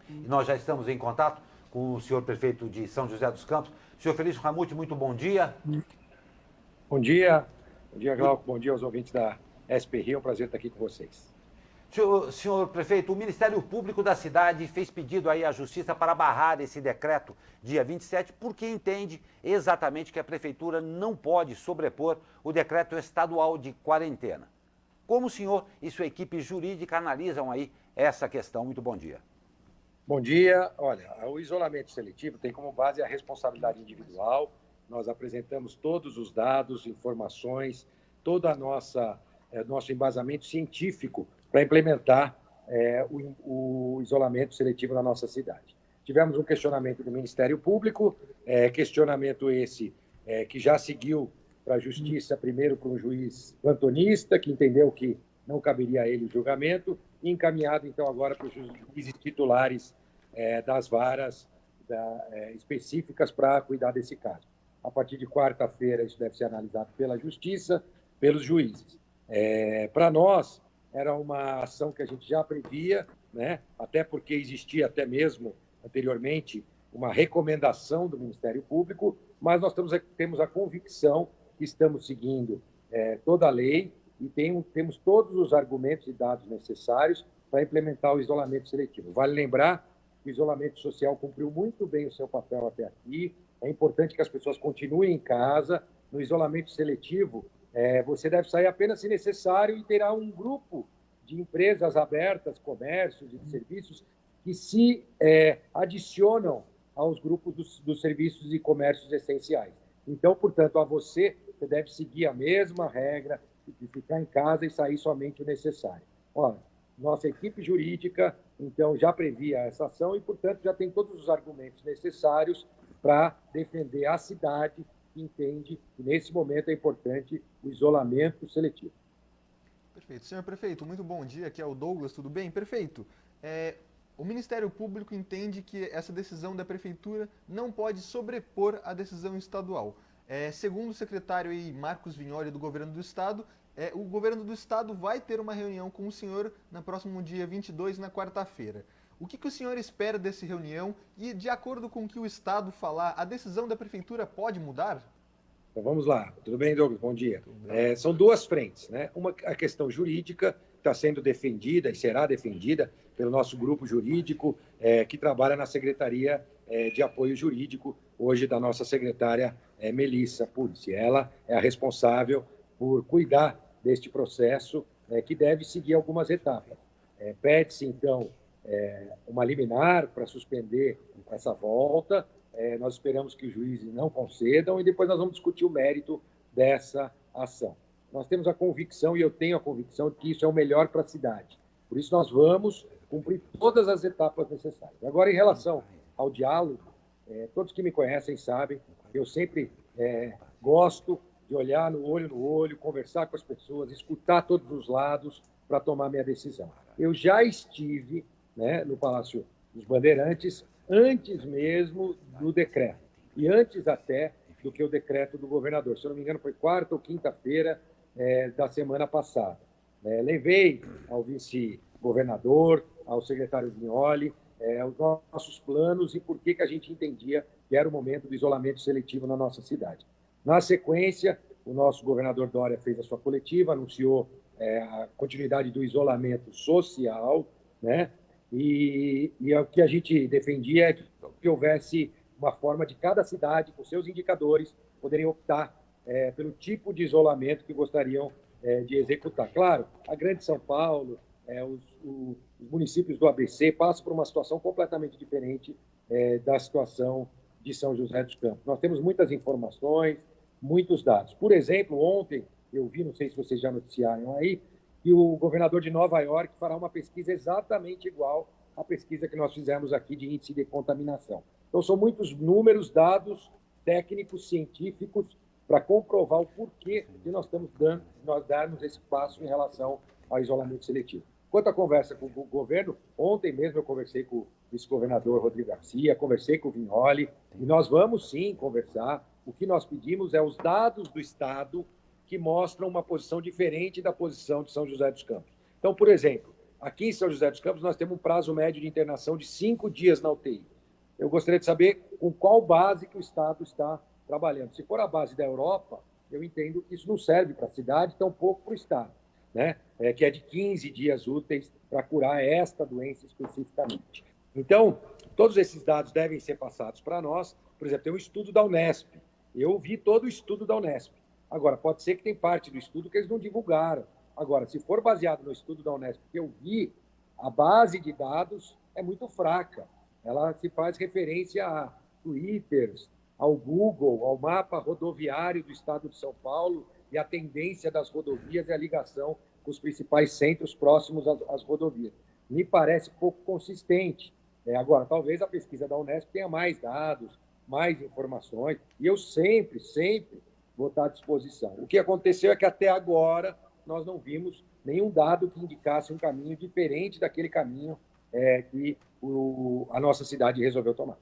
E nós já estamos em contato com o senhor prefeito de São José dos Campos. Senhor Felício Ramute, muito bom dia. Bom dia, Glauco, bom dia aos ouvintes da SP Rio, é um prazer estar aqui com vocês. Senhor prefeito, o Ministério Público da cidade fez pedido aí à Justiça para barrar esse decreto dia 27, porque entende exatamente que a Prefeitura não pode sobrepor o decreto estadual de quarentena. Como o senhor e sua equipe jurídica analisam aí essa questão? Muito bom dia. Bom dia. Olha, o isolamento seletivo tem como base a responsabilidade individual. Nós apresentamos todos os dados, informações, todo nosso embasamento científico para implementar o isolamento seletivo na nossa cidade. Tivemos um questionamento do Ministério Público, questionamento esse que já seguiu para a Justiça, primeiro para um juiz plantonista, que entendeu que não caberia a ele o julgamento, e encaminhado, então, agora para os juízes titulares das varas específicas para cuidar desse caso. A partir de quarta-feira, isso deve ser analisado pela Justiça, pelos juízes. Para nós, era uma ação que a gente já previa, né? Até porque existia até mesmo anteriormente uma recomendação do Ministério Público, mas nós temos a convicção que estamos seguindo toda a lei e temos todos os argumentos e dados necessários para implementar o isolamento seletivo. Vale lembrar que o isolamento social cumpriu muito bem o seu papel até aqui. É importante que as pessoas continuem em casa. No isolamento seletivo, você deve sair apenas se necessário e terá um grupo de empresas abertas, comércios e de serviços que se adicionam aos grupos dos serviços e comércios essenciais. Então, portanto, você deve seguir a mesma regra de ficar em casa e sair somente o necessário. Olha, nossa equipe jurídica, então, já previa essa ação e, portanto, já tem todos os argumentos necessários para defender a cidade, que entende que, nesse momento, é importante o isolamento seletivo. Perfeito. Senhor prefeito, muito bom dia. Aqui é o Douglas, tudo bem? Perfeito. O Ministério Público entende que essa decisão da Prefeitura não pode sobrepor a decisão estadual. Segundo o secretário Marcos Vignoli do Governo do Estado, o Governo do Estado vai ter uma reunião com o senhor no próximo dia 22, na quarta-feira. O que o senhor espera dessa reunião e, de acordo com o que o Estado falar, a decisão da Prefeitura pode mudar? Então, vamos lá. Tudo bem, Douglas? Bom dia. São duas frentes, né? Uma, a questão jurídica, está sendo defendida e será defendida pelo nosso grupo jurídico, que trabalha na Secretaria de Apoio Jurídico, hoje da nossa secretária Melissa Pucci. Ela é a responsável por cuidar deste processo, que deve seguir algumas etapas. Pede-se, então, uma liminar para suspender essa volta. Nós esperamos que os juízes não concedam e depois nós vamos discutir o mérito dessa ação. Nós temos a convicção, e eu tenho a convicção, de que isso é o melhor para a cidade. Por isso, nós vamos cumprir todas as etapas necessárias. Agora, em relação ao diálogo, todos que me conhecem sabem que eu sempre gosto de olhar no olho, conversar com as pessoas, escutar todos os lados para tomar minha decisão. Eu já estive, né, no Palácio dos Bandeirantes antes mesmo do decreto, e antes até do que o decreto do governador. Se eu não me engano, foi quarta ou quinta-feira da semana passada. Levei ao vice-governador, ao secretário Vignoli, os nossos planos e por que a gente entendia que era o momento do isolamento seletivo na nossa cidade. Na sequência, o nosso governador Dória fez a sua coletiva, anunciou a continuidade do isolamento social, né? E o que a gente defendia é que houvesse uma forma de cada cidade, com seus indicadores, poderem optar pelo tipo de isolamento que gostariam de executar. Claro, a Grande São Paulo, os municípios do ABC passam por uma situação completamente diferente da situação de São José dos Campos. Nós temos muitas informações, muitos dados. Por exemplo, ontem, eu vi, não sei se vocês já noticiaram aí, que o governador de Nova York fará uma pesquisa exatamente igual à pesquisa que nós fizemos aqui de índice de contaminação. Então, são muitos números, dados técnicos, científicos, para comprovar o porquê de nós darmos esse passo em relação ao isolamento seletivo. Quanto à conversa com o governo, ontem mesmo eu conversei com o vice-governador Rodrigo Garcia, conversei com o Vignoli, e nós vamos sim conversar. O que nós pedimos é os dados do Estado que mostram uma posição diferente da posição de São José dos Campos. Então, por exemplo, aqui em São José dos Campos, nós temos um prazo médio de internação de 5 dias na UTI. Eu gostaria de saber com qual base que o Estado está trabalhando. Se for a base da Europa, eu entendo que isso não serve para a cidade, tampouco para o Estado, né? Que é de 15 dias úteis para curar esta doença especificamente. Então, todos esses dados devem ser passados para nós. Por exemplo, tem um estudo da Unesp. Eu vi todo o estudo da Unesp. Agora, pode ser que tem parte do estudo que eles não divulgaram. Agora, se for baseado no estudo da Unesp que eu vi, a base de dados é muito fraca. Ela se faz referência a Twitter, ao Google, ao mapa rodoviário do estado de São Paulo e a tendência das rodovias e a ligação com os principais centros próximos às rodovias. Me parece pouco consistente. Agora, talvez a pesquisa da Unesp tenha mais dados, mais informações, e eu sempre vou estar à disposição. O que aconteceu é que até agora nós não vimos nenhum dado que indicasse um caminho diferente daquele caminho que a nossa cidade resolveu tomar.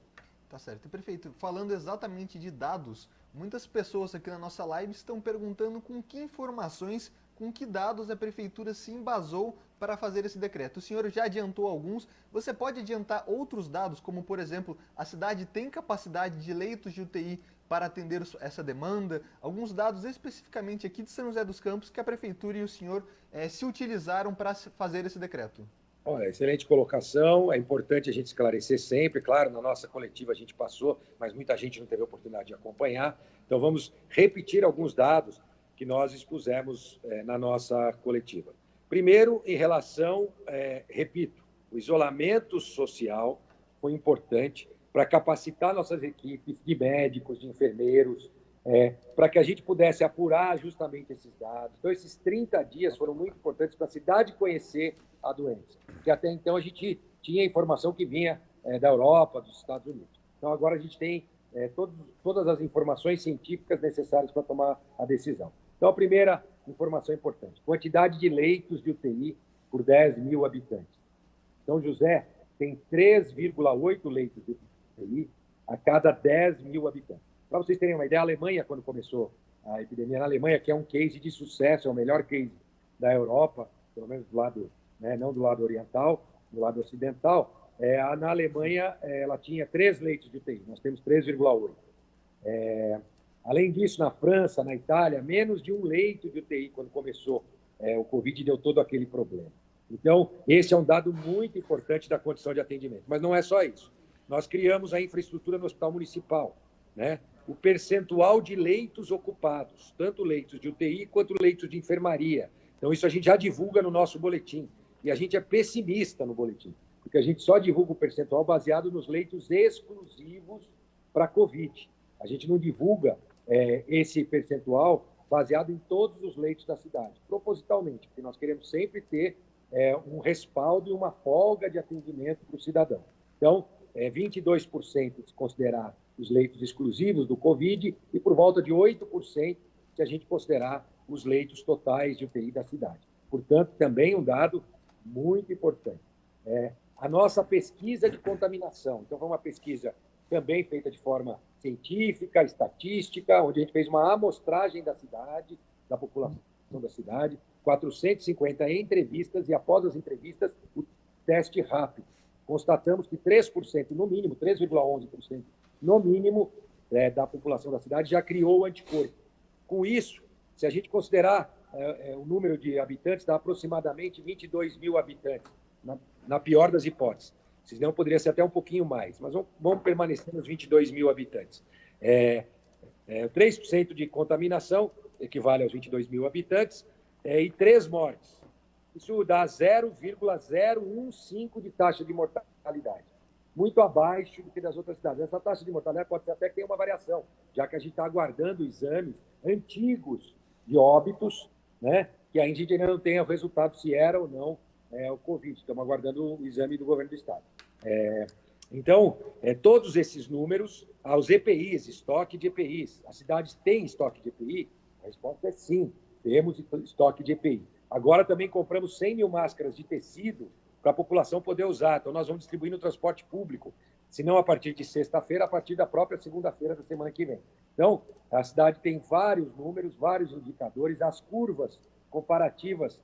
Tá certo, perfeito. Falando exatamente de dados, muitas pessoas aqui na nossa live estão perguntando com que informações, com que dados a prefeitura se embasou para fazer esse decreto. O senhor já adiantou alguns, você pode adiantar outros dados, como por exemplo, a cidade tem capacidade de leitos de UTI para atender essa demanda, alguns dados especificamente aqui de São José dos Campos que a prefeitura e o senhor se utilizaram para fazer esse decreto. Olha, excelente colocação, é importante a gente esclarecer sempre, claro, na nossa coletiva a gente passou, mas muita gente não teve a oportunidade de acompanhar, então vamos repetir alguns dados que nós expusemos na nossa coletiva. Primeiro, em relação, repito, o isolamento social foi importante para capacitar nossas equipes de médicos, de enfermeiros, para que a gente pudesse apurar justamente esses dados. Então, esses 30 dias foram muito importantes para a cidade conhecer a doença, que até então a gente tinha informação que vinha da Europa, dos Estados Unidos. Então, agora a gente tem todas as informações científicas necessárias para tomar a decisão. Então, a primeira informação importante, quantidade de leitos de UTI por 10 mil habitantes. São José tem 3,8 leitos de UTI a cada 10 mil habitantes. Para vocês terem uma ideia, a Alemanha, quando começou a epidemia na Alemanha, que é um case de sucesso, é o melhor case da Europa, pelo menos do lado, não do lado oriental, do lado ocidental, na Alemanha ela tinha 3 leitos de UTI, nós temos 3,8. Além disso, na França, na Itália, menos de 1 leito de UTI quando começou o Covid, deu todo aquele problema. Então, esse é um dado muito importante da condição de atendimento. Mas não é só isso. Nós criamos a infraestrutura no Hospital Municipal, né? O percentual de leitos ocupados, tanto leitos de UTI quanto leitos de enfermaria. Então, isso a gente já divulga no nosso boletim. E a gente é pessimista no boletim, porque a gente só divulga o percentual baseado nos leitos exclusivos para Covid. A gente não divulga esse percentual baseado em todos os leitos da cidade, propositalmente, porque nós queremos sempre ter um respaldo e uma folga de atendimento para o cidadão. Então, 22% se considerar os leitos exclusivos do Covid e por volta de 8% se a gente considerar os leitos totais de UTI da cidade. Portanto, também um dado muito importante. A nossa pesquisa de contaminação. Então, foi uma pesquisa também feita de forma científica, estatística, onde a gente fez uma amostragem da cidade, da população da cidade, 450 entrevistas, e após as entrevistas, o teste rápido. Constatamos que 3%, no mínimo, 3,11% no mínimo, da população da cidade já criou o anticorpo. Com isso, se a gente considerar o número de habitantes, dá aproximadamente 22 mil habitantes, na pior das hipóteses. Senão poderia ser até um pouquinho mais, mas vamos permanecer nos 22 mil habitantes. 3% de contaminação equivale aos 22 mil habitantes, e 3 mortes. Isso dá 0,015 de taxa de mortalidade, muito abaixo do que das outras cidades. Essa taxa de mortalidade pode ser até que tenha uma variação, já que a gente está aguardando exames antigos de óbitos, né, que a gente ainda não tem o resultado se era ou não o Covid. Estamos aguardando o exame do governo do Estado. Então, todos esses números, aos EPIs, estoque de EPIs, as cidades têm estoque de EPI? A resposta é sim, temos estoque de EPI. Agora também compramos 100 mil máscaras de tecido para a população poder usar. Então, nós vamos distribuir no transporte público, se não a partir de sexta-feira, a partir da própria segunda-feira da semana que vem. Então, a cidade tem vários números, vários indicadores, as curvas comparativas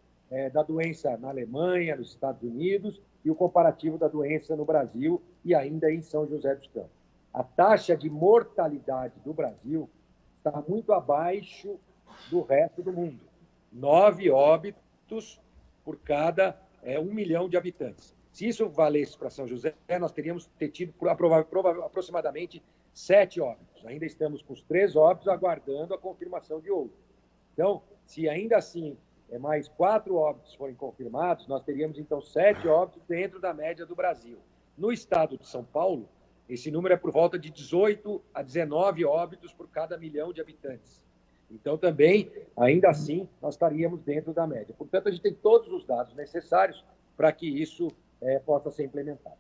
da doença na Alemanha, nos Estados Unidos, e o comparativo da doença no Brasil e ainda em São José dos Campos. A taxa de mortalidade do Brasil está muito abaixo do resto do mundo. 9 óbitos por cada 1 milhão de habitantes. Se isso valesse para São José, nós teríamos tido aproximadamente 7 óbitos. Ainda estamos com os 3 óbitos aguardando a confirmação de outro. Então, se ainda assim mais 4 óbitos forem confirmados, nós teríamos, então, 7 óbitos dentro da média do Brasil. No estado de São Paulo, esse número é por volta de 18 a 19 óbitos por cada milhão de habitantes. Então, também, ainda assim, nós estaríamos dentro da média. Portanto, a gente tem todos os dados necessários para que isso possa ser implementado.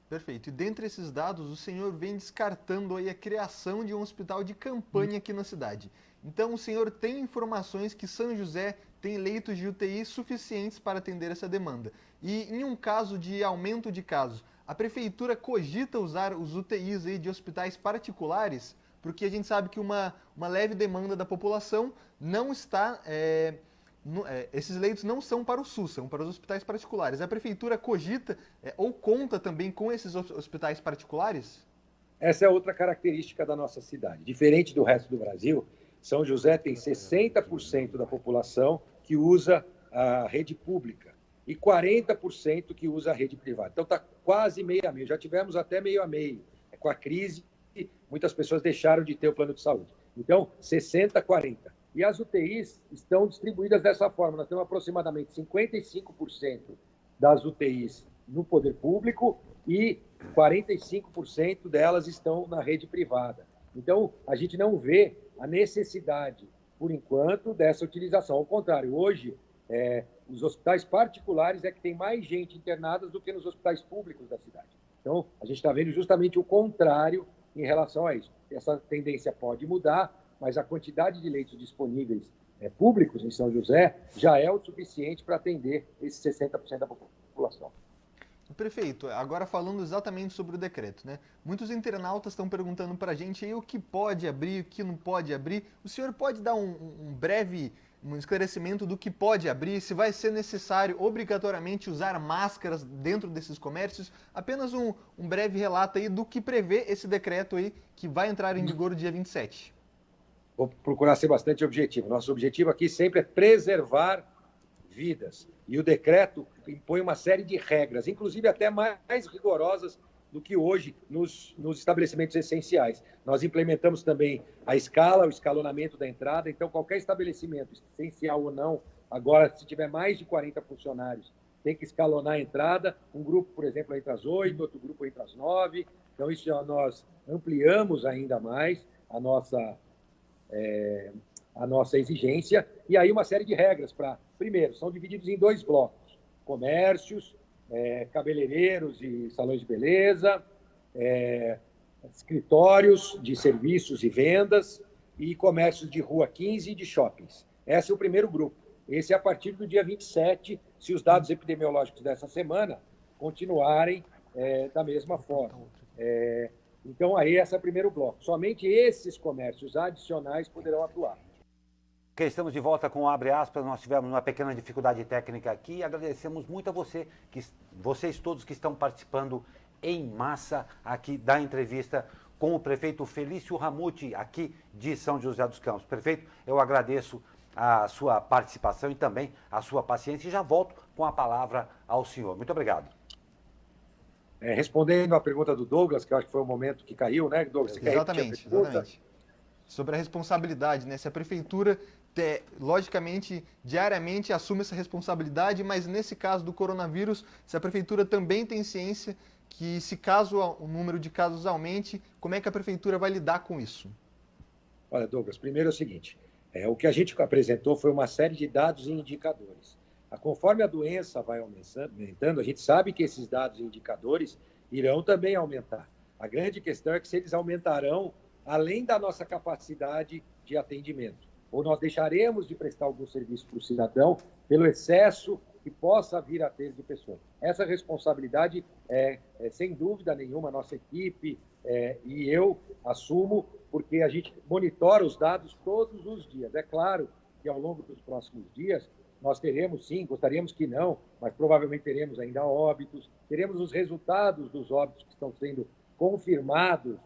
Perfeito. E dentre esses dados, o senhor vem descartando aí a criação de um hospital de campanha aqui na cidade. Então, o senhor tem informações que São José tem leitos de UTI suficientes para atender essa demanda. E em um caso de aumento de casos, a prefeitura cogita usar os UTIs aí de hospitais particulares? Porque a gente sabe que uma leve demanda da população não está... esses leitos não são para o SUS, são para os hospitais particulares. A prefeitura cogita ou conta também com esses hospitais particulares? Essa é outra característica da nossa cidade. Diferente do resto do Brasil, São José tem 60% da população que usa a rede pública e 40% que usa a rede privada. Então, está quase meio a meio. Já tivemos até meio a meio. Com a crise, muitas pessoas deixaram de ter o plano de saúde. Então, 60, 40. E as UTIs estão distribuídas dessa forma. Nós temos aproximadamente 55% das UTIs no poder público e 45% delas estão na rede privada. Então, a gente não vê a necessidade, por enquanto, dessa utilização. Ao contrário, hoje, os hospitais particulares é que tem mais gente internada do que nos hospitais públicos da cidade. Então, a gente está vendo justamente o contrário em relação a isso. Essa tendência pode mudar, mas a quantidade de leitos disponíveis públicos em São José já é o suficiente para atender esses 60% da população. Prefeito, agora falando exatamente sobre o decreto, né? Muitos internautas estão perguntando para a gente aí o que pode abrir, o que não pode abrir. O senhor pode dar um breve esclarecimento do que pode abrir, se vai ser necessário obrigatoriamente usar máscaras dentro desses comércios? Apenas um breve relato aí do que prevê esse decreto aí que vai entrar em vigor no dia 27. Vou procurar ser bastante objetivo. Nosso objetivo aqui sempre é preservar vidas. E o decreto impõe uma série de regras, inclusive até mais rigorosas do que hoje nos estabelecimentos essenciais. Nós implementamos também a escala, o escalonamento da entrada. Então, qualquer estabelecimento, essencial ou não, agora, se tiver mais de 40 funcionários, tem que escalonar a entrada. Um grupo, por exemplo, entra às 8, outro grupo entra às 9. Então, isso já nós ampliamos ainda mais a nossa exigência. E aí uma série de regras para... Primeiro, são divididos em 2 blocos. Comércios, cabeleireiros e salões de beleza, escritórios de serviços e vendas e comércios de rua 15 e de shoppings. Esse é o primeiro grupo. Esse é a partir do dia 27, se os dados epidemiológicos dessa semana continuarem da mesma forma. Então, aí esse é o primeiro bloco. Somente esses comércios adicionais poderão atuar. Ok, estamos de volta com o Abre Aspas. Nós tivemos uma pequena dificuldade técnica aqui e agradecemos muito a vocês todos que estão participando em massa aqui da entrevista com o prefeito Felício Ramute, aqui de São José dos Campos. Prefeito, eu agradeço a sua participação e também a sua paciência e já volto com a palavra ao senhor. Muito obrigado. Respondendo à pergunta do Douglas, que eu acho que foi o momento que caiu, né, Douglas? Você exatamente. Sobre a responsabilidade, né? Se a prefeitura, logicamente, diariamente assume essa responsabilidade, mas nesse caso do coronavírus, se a prefeitura também tem ciência que se caso o número de casos aumente, como é que a prefeitura vai lidar com isso? Olha, Douglas, primeiro é o seguinte, o que a gente apresentou foi uma série de dados e indicadores. Conforme a doença vai aumentando, a gente sabe que esses dados e indicadores irão também aumentar. A grande questão é que se eles aumentarão além da nossa capacidade de atendimento, ou nós deixaremos de prestar algum serviço para o cidadão pelo excesso que possa vir a ter de pessoas. Essa responsabilidade sem dúvida nenhuma, a nossa equipe e eu assumo, porque a gente monitora os dados todos os dias. É claro que ao longo dos próximos dias nós teremos, sim, gostaríamos que não, mas provavelmente teremos ainda óbitos, teremos os resultados dos óbitos que estão sendo confirmados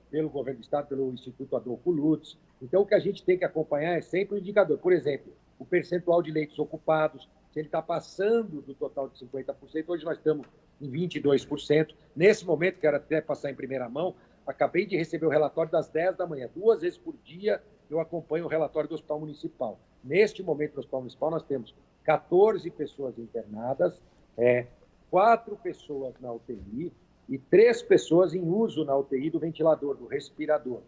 pelo governo do Estado, pelo Instituto Adolfo Lutz. Então, o que a gente tem que acompanhar é sempre o indicador. Por exemplo, o percentual de leitos ocupados, se ele está passando do total de 50%, hoje nós estamos em 22%. Nesse momento, quero até passar em primeira mão, acabei de receber o relatório das 10 da manhã. 2 vezes por dia eu acompanho o relatório do Hospital Municipal. Neste momento, no Hospital Municipal, nós temos 14 pessoas internadas, 4 pessoas na UTI e 3 pessoas em uso na UTI do ventilador, do respirador.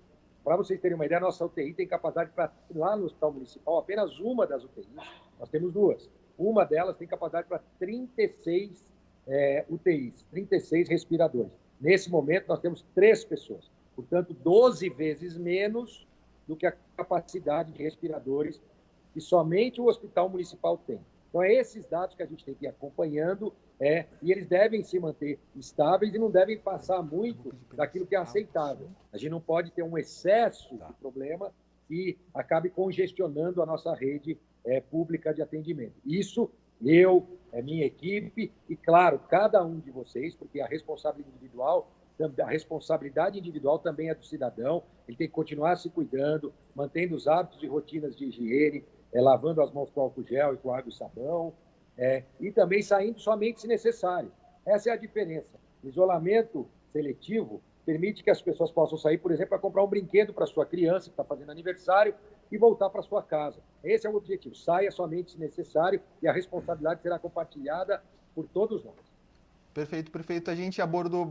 Para vocês terem uma ideia, a nossa UTI tem capacidade para, lá no Hospital Municipal, apenas uma das UTIs, nós temos 2. Uma delas tem capacidade para 36 UTIs, 36 respiradores. Nesse momento, nós temos 3 pessoas. Portanto, 12 vezes menos do que a capacidade de respiradores que somente o Hospital Municipal tem. Então, é esses dados que a gente tem que ir acompanhando, e eles devem se manter estáveis e não devem passar muito daquilo que é aceitável. A gente não pode ter um excesso de problema e acabe congestionando a nossa rede pública de atendimento. Isso, minha equipe e, claro, cada um de vocês, porque a responsabilidade individual também é do cidadão, ele tem que continuar se cuidando, mantendo os hábitos e rotinas de higiene, lavando as mãos com álcool gel e com água e sabão, e também saindo somente se necessário. Essa é a diferença. O isolamento seletivo permite que as pessoas possam sair, por exemplo, para comprar um brinquedo para sua criança que está fazendo aniversário e voltar para sua casa. Esse é o objetivo. Saia somente se necessário e a responsabilidade será compartilhada por todos nós. Perfeito, perfeito. A gente abordou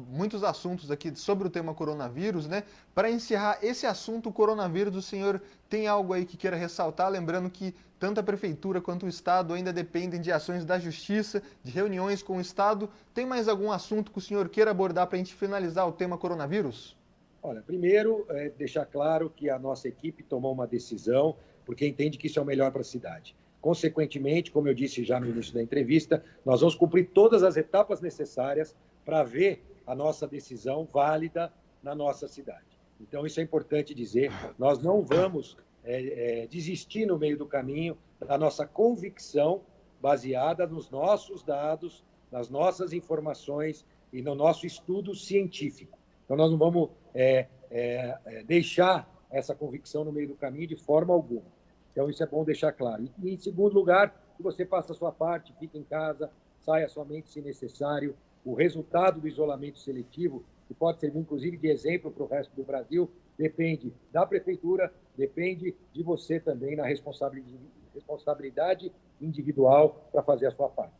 muitos assuntos aqui sobre o tema coronavírus, né? Para encerrar esse assunto, coronavírus, o senhor tem algo aí que queira ressaltar? Lembrando que tanto a Prefeitura quanto o Estado ainda dependem de ações da Justiça, de reuniões com o Estado. Tem mais algum assunto que o senhor queira abordar para a gente finalizar o tema coronavírus? Olha, primeiro, deixar claro que a nossa equipe tomou uma decisão porque entende que isso é o melhor para a cidade. Consequentemente, como eu disse já no início da entrevista, nós vamos cumprir todas as etapas necessárias para ver a nossa decisão válida na nossa cidade. Então, isso é importante dizer. Nós não vamos desistir no meio do caminho da nossa convicção baseada nos nossos dados, nas nossas informações e no nosso estudo científico. Então, nós não vamos deixar essa convicção no meio do caminho de forma alguma. Então, isso é bom deixar claro. E, em segundo lugar, que você faça a sua parte, fique em casa, saia somente se necessário. O resultado do isolamento seletivo, que pode servir, inclusive, de exemplo para o resto do Brasil, depende da Prefeitura, depende de você também na responsabilidade individual para fazer a sua parte.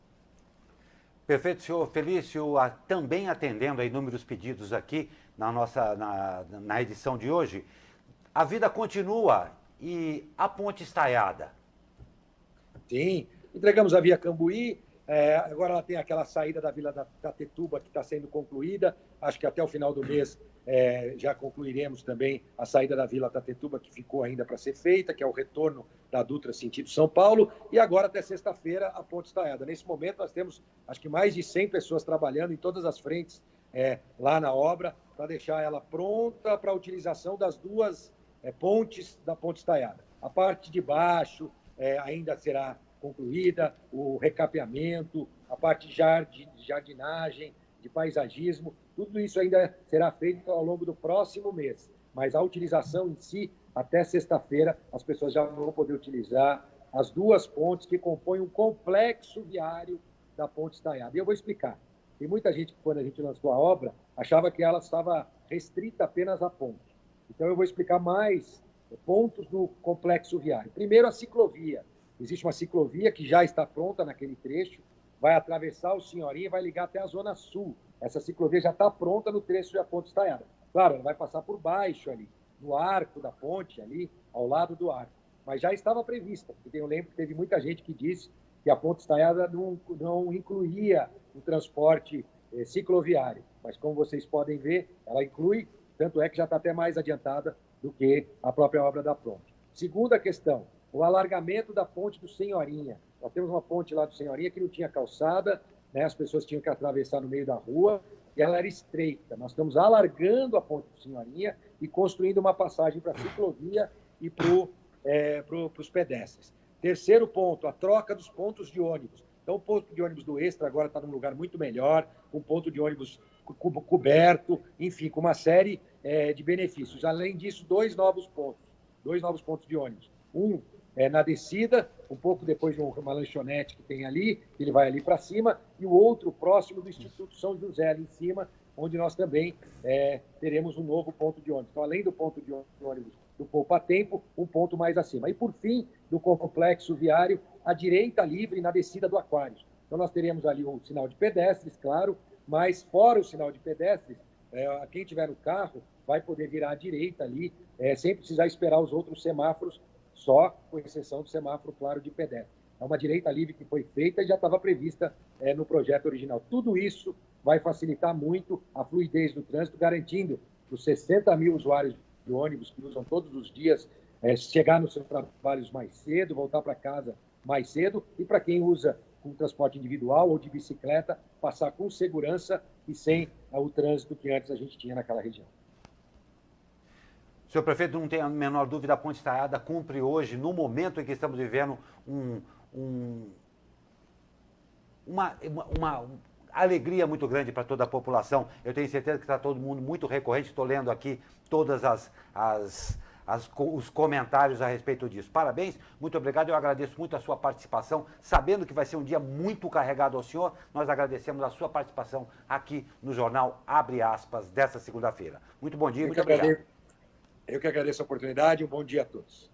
Perfeito, senhor Felício, também atendendo a inúmeros pedidos aqui na edição de hoje. A vida continua. E a ponte estaiada? Sim, entregamos a Via Cambuí, agora ela tem aquela saída da Vila da Tatetuba que está sendo concluída, acho que até o final do mês já concluiremos também a saída da Vila Tatetuba, que ficou ainda para ser feita, que é o retorno da Dutra sentido São Paulo, e agora até sexta-feira a ponte estaiada. Nesse momento nós temos acho que mais de 100 pessoas trabalhando em todas as frentes lá na obra, para deixar ela pronta para a utilização das duas pontes da ponte estaiada. A parte de baixo ainda será concluída, o recapeamento, a parte de jardinagem, de paisagismo, tudo isso ainda será feito ao longo do próximo mês. Mas a utilização em si, até sexta-feira, as pessoas já vão poder utilizar as duas pontes que compõem um complexo viário da ponte estaiada. E eu vou explicar. Tem muita gente que, quando a gente lançou a obra, achava que ela estava restrita apenas à ponte. Então, eu vou explicar mais pontos do complexo viário. Primeiro, a ciclovia. Existe uma ciclovia que já está pronta naquele trecho, vai atravessar o Senhorinha e vai ligar até a Zona Sul. Essa ciclovia já está pronta no trecho da ponte estaiada. Claro, ela vai passar por baixo ali, no arco da ponte, ali, ao lado do arco. Mas já estava prevista, porque eu lembro que teve muita gente que disse que a ponte estaiada não incluía o transporte cicloviário. Mas, como vocês podem ver, ela inclui. Tanto é que já está até mais adiantada do que a própria obra da ponte. Segunda questão, o alargamento da ponte do Senhorinha. Nós temos uma ponte lá do Senhorinha que não tinha calçada, né? As pessoas tinham que atravessar no meio da rua, e ela era estreita. Nós estamos alargando a ponte do Senhorinha e construindo uma passagem para a ciclovia e para os pedestres. Terceiro ponto, a troca dos pontos de ônibus. Então, o ponto de ônibus do Extra agora está num lugar muito melhor, um ponto de ônibus coberto, enfim, com uma série de benefícios. Além disso, dois novos pontos de ônibus. Um na descida, um pouco depois de uma lanchonete que tem ali, ele vai ali para cima, e o outro próximo do Instituto São José, ali em cima, onde nós também teremos um novo ponto de ônibus. Então, além do ponto de ônibus do Poupa Tempo, um ponto mais acima. E, por fim, do complexo viário, à direita livre na descida do Aquários. Então, nós teremos ali um sinal de pedestres, claro, mas fora o sinal de pedestres, quem tiver no carro vai poder virar à direita ali, sem precisar esperar os outros semáforos, só com exceção do semáforo claro de pedestre. É uma direita livre que foi feita e já estava prevista no projeto original. Tudo isso vai facilitar muito a fluidez do trânsito, garantindo para os 60 mil usuários de ônibus que usam todos os dias chegar nos seus trabalhos mais cedo, voltar para casa mais cedo, e para quem usa com transporte individual ou de bicicleta, passar com segurança e sem o trânsito que antes a gente tinha naquela região. Senhor prefeito, não tem a menor dúvida, a Ponte Estaiada cumpre hoje, no momento em que estamos vivendo, uma alegria muito grande para toda a população. Eu tenho certeza que está todo mundo muito recorrente, estou lendo aqui todas os comentários a respeito disso. Parabéns, muito obrigado, eu agradeço muito a sua participação, sabendo que vai ser um dia muito carregado ao senhor, nós agradecemos a sua participação aqui no Jornal Abre Aspas, dessa segunda-feira. Muito bom dia, muito obrigado. Eu que agradeço a oportunidade, um bom dia a todos.